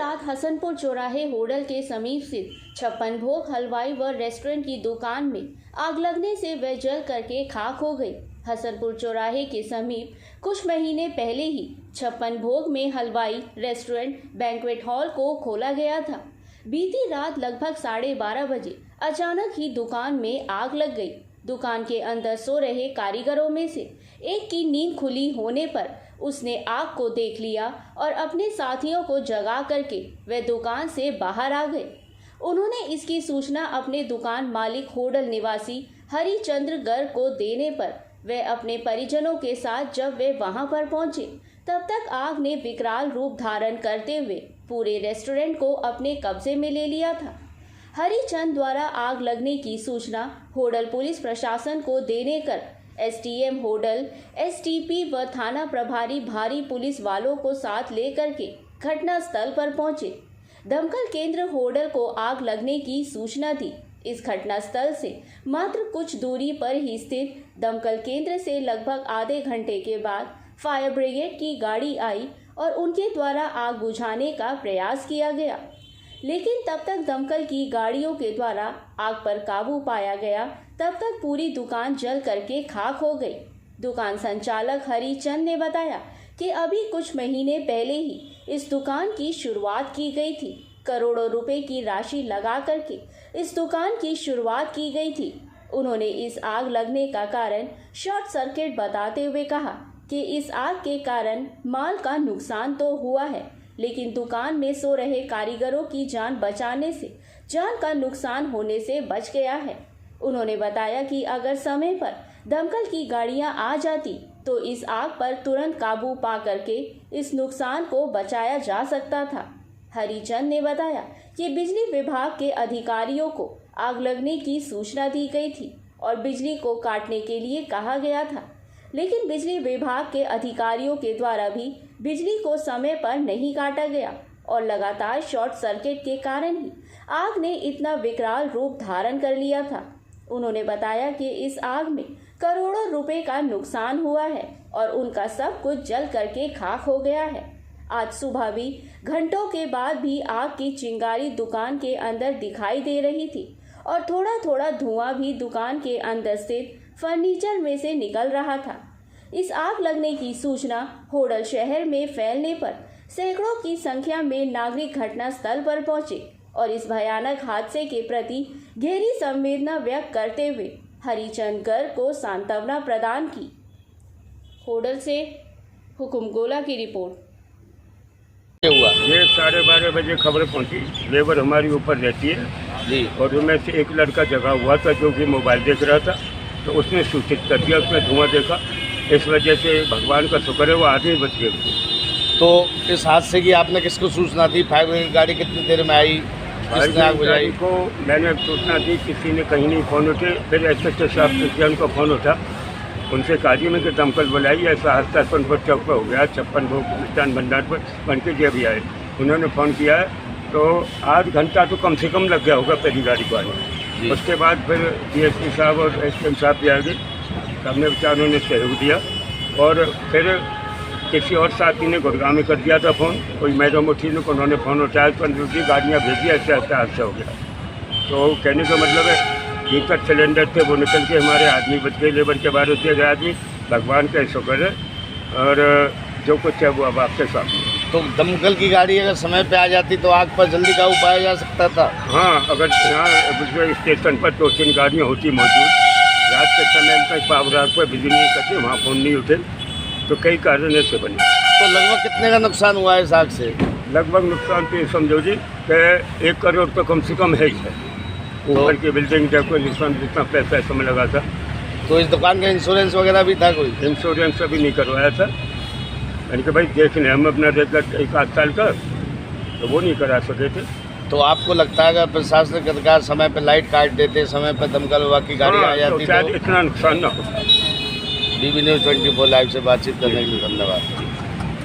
रात हसनपुर चौराहे होटल के समीप स्थित 56 भोग हलवाई व रेस्टोरेंट की दुकान में आग लगने से वह जल करके खाक हो गई। हसनपुर चौराहे के समीप कुछ महीने पहले ही 56 भोग में हलवाई रेस्टोरेंट बैंक्वेट हॉल को खोला गया था। बीती रात लगभग 12:30 बजे अचानक ही दुकान में आग लग गई। दुकान के अंदर सो रहे कारीगरों में से एक की नींद खुली होने पर उसने आग को देख लिया और अपने साथियों को जगा करके वे दुकान से बाहर आ गए। उन्होंने इसकी सूचना अपने दुकान मालिक होटल निवासी हरिचंद्र गर्ग को देने पर वे अपने परिजनों के साथ जब वे वहां पर पहुंचे तब तक आग ने विकराल रूप धारण करते हुए पूरे रेस्टोरेंट को अपने कब्जे में ले लिया था। हरिचंद द्वारा आग लगने की सूचना होटल पुलिस प्रशासन को देने कर एसडीएम होटल, एसटीपी व थाना प्रभारी भारी पुलिस वालों को साथ लेकर के घटना स्थल पर पहुंचे। दमकल केंद्र होटल को आग लगने की सूचना दी। इस घटना स्थल से मात्र कुछ दूरी पर ही स्थित दमकल केंद्र से लगभग आधे घंटे के बाद फायर ब्रिगेड की गाड़ी आई और उनके द्वारा आग बुझाने का प्रयास किया गया, लेकिन तब तक दमकल की गाड़ियों के द्वारा आग पर काबू पाया गया। तब तक पूरी दुकान जल करके खाक हो गई। दुकान संचालक हरिचंद ने बताया कि अभी कुछ महीने पहले ही इस दुकान की शुरुआत की गई थी। करोड़ों रुपए की राशि लगा करके इस दुकान की शुरुआत की गई थी। उन्होंने इस आग लगने का कारण शॉर्ट सर्किट बताते हुए कहा कि इस आग के कारण माल का नुकसान तो हुआ है, लेकिन दुकान में सो रहे कारीगरों की जान बचाने से जान का नुकसान होने से बच गया है। उन्होंने बताया कि अगर समय पर दमकल की गाड़ियां आ जाती तो इस आग पर तुरंत काबू पा करके इस नुकसान को बचाया जा सकता था। हरिचंद ने बताया कि बिजली विभाग के अधिकारियों को आग लगने की सूचना दी गई थी और बिजली को काटने के लिए कहा गया था, लेकिन बिजली विभाग के अधिकारियों के द्वारा भी बिजली को समय पर नहीं काटा गया और लगातार शॉर्ट सर्किट के कारण ही आग ने इतना विकराल रूप धारण कर लिया था। उन्होंने बताया कि इस आग में करोड़ों रुपए का नुकसान हुआ है और उनका सब कुछ जल करके खाक हो गया है। आज सुबह भी घंटों के बाद भी आग की चिंगारी दुकान के अंदर दिखाई दे रही थी और थोड़ा थोड़ा धुआं भी दुकान के अंदर स्थित फर्नीचर में से निकल रहा था। इस आग लगने की सूचना होटल शहर में फैलने पर सैकड़ों की संख्या में नागरिक घटना स्थल पर पहुंचे और इस भयानक हादसे के प्रति गहरी संवेदना व्यक्त करते हुए हरिचंद गर्ग को सांत्वना प्रदान की। होटल से हुकुम गोला की रिपोर्ट। ये 12:30 बजे खबर पहुंची। लेबर हमारी ऊपर रहती है जी, और उनमें से एक लड़का जगा हुआ था जो कि मोबाइल देख रहा था, तो उसने सूचित कर दिया। उसने धुआं देखा, इस वजह से भगवान का शुक्र है वो आदमी बच गए। तो इस हादसे की आपने किसको सूचना दी? फायर ब्रिगेड गाड़ी कितनी देर में आई? किसने आग बुझाई? को मैंने सूचना दी, किसी ने कहीं नहीं फ़ोन उठे। फिर एसएचओ साहब से उनको फ़ोन उठा, उनसे कहा जी में कि दमकल बुलाई, ऐसा हादसा हसनपुर चौक पर हो गया, 56 भोग मिष्ठान भंडार पर बन के जे भी आए। उन्होंने फ़ोन किया है तो आध घंटा तो कम से कम लग गया होगा पहली गाड़ी को आने। उसके बाद फिर डीएसपी साहब और एसडीएम साहब भी आ गए, सबने बेचारों ने सहयोग दिया। और फिर किसी और साथी ने गुड़गांव में कर दिया था फ़ोन, कोई मैडम उठी तो उन्होंने फ़ोन उठाया, 15 गाड़ियाँ भेजी, ऐसे ऐसे हादसा हो गया। तो कहने का मतलब है भीतर सिलेंडर थे वो निकल के हमारे आदमी बच गए, लेबर के बारे से गए आदमी, भगवान का शुक्र है। और जो कुछ है वो अब आपके सामने। तो दमकल की गाड़ी अगर समय पे आ जाती तो आग पर जल्दी काबू पाया जा सकता था? हाँ, अगर यहाँ स्टेशन पर 2-3 गाड़ियाँ होती मौजूद, रात के समय तक पावर आग पर बिजली नहीं कटी, वहाँ फ़ोन नहीं उठे, तो कई कारण ऐसे बने। तो लगभग कितने का नुकसान हुआ है इस आग से? लगभग नुकसान तो ये समझो जी कि 1 करोड़ तो कम से कम है ही है। ऊपर की बिल्डिंग डेकोरेशन जितना पैसा इसमें लगा था। तो इस दुकान का इंश्योरेंस वगैरह भी था? कोई इंश्योरेंस अभी नहीं करवाया था, यानी कि भाई देखने हम अपना रेगुलर 1-8 साल का, तो वो नहीं करा सके थे। तो आपको लगता है अगर प्रशासनिक अधिकार समय पर लाइट काट देते, समय पर दमकल विभाग की गाड़ी आ जाती तो शायद इतना नुकसान ना होता। DB News 24 लाइव से बातचीत करने के लिए धन्यवाद।